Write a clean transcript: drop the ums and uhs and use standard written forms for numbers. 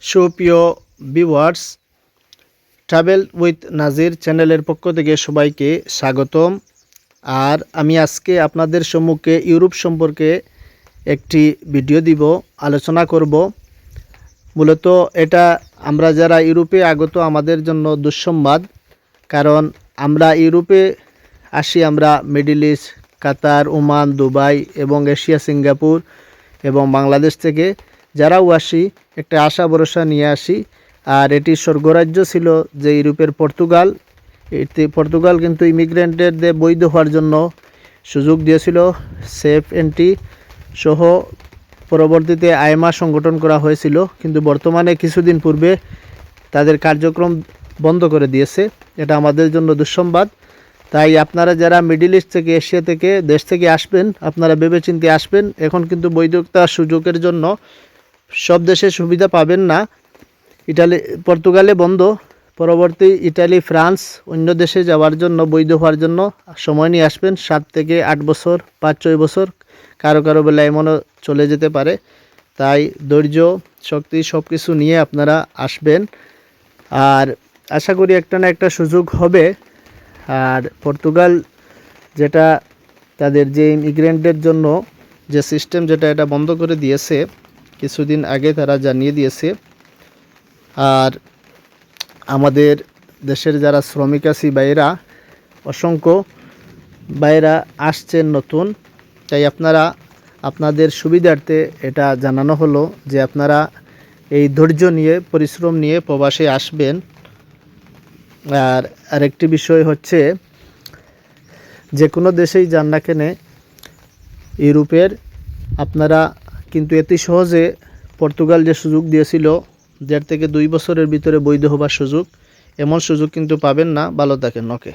সুপ্রিয় viewers, travel with নাজির চ্যানেলের পক্ষ থেকে সবাইকে স্বাগতম। আর আমি আজকে আপনাদের সম্মুখে ইউরোপ সম্পর্কে একটি ভিডিও দিব, আলোচনা করব। মূলত এটা আমরা যারা ইউরোপে আগত আমাদের জন্য দুঃসংবাদ, কারণ আমরা ইউরোপে আসি আমরা মিডল ইস্ট, কাতার, ওমান, দুবাই এবং এশিয়া, সিঙ্গাপুর এবং বাংলাদেশ থেকে যারাও আসি একটা আশা ভরসা নিয়ে আসি। আর এটি স্বর্গরাজ্য ছিল যে ইউরোপের পর্তুগাল। পর্তুগাল কিন্তু ইমিগ্রেন্টদের বৈধ হওয়ার জন্য সুযোগ দিয়েছিল, সেফ এন্ট্রি সহ। পরবর্তীতে আইমা সংগঠন করা হয়েছিল, কিন্তু বর্তমানে কিছুদিন পূর্বে তাদের কার্যক্রম বন্ধ করে দিয়েছে। এটা আমাদের জন্য দুঃসংবাদ। তাই আপনারা যারা মিডল ইস্ট থেকে, এশিয়া থেকে, দেশ থেকে আসবেন, আপনারা ভেবেচিন্তে আসবেন। এখন কিন্তু বৈধতা সুযোগের জন্য সব দেশে সুবিধা পাবেন না। পর্তুগালে বন্ধ, পরবর্তী ইটালি, ফ্রান্স, অন্য দেশে যাওয়ার জন্য, বৈধ হওয়ার জন্য সময় নিয়ে আসবেন। 7 থেকে 8 বছর, 5-6 বছর, কারো কারো বেলা এমনও চলে যেতে পারে। তাই ধৈর্য, শক্তি সব কিছু নিয়ে আপনারা আসবেন। আর আশা করি একটা না একটা সুযোগ হবে। আর পর্তুগাল যেটা তাদের যে ইমিগ্রেন্টদের জন্য যে সিস্টেম, যেটা এটা বন্ধ করে দিয়েছে কিছুদিন আগে, তারা জানিয়ে দিয়েছে। আর আমাদের দেশের যারা শ্রমিক আছি বাইরা, অসংখ্য বাইরা আসছেন নতুন। তাই আপনারা আপনাদের সুবিধার্থে এটা জানানো হলো যে আপনারা এই ধৈর্য নিয়ে, পরিশ্রম নিয়ে প্রবাসে আসবেন। আর আরেকটি বিষয় হচ্ছে, যে কোনো দেশেই যান না কেনে ইউরোপের, আপনারা কিন্তু অতি সহজে পর্তুগাল যে সুযোগ দিয়েছিল 1.5 থেকে 2 বছরের ভিতরে বৈধ হবার সুযোগ, এমন সুযোগ কিন্তু পাবেন না। ভালো থাকেন। ওকে।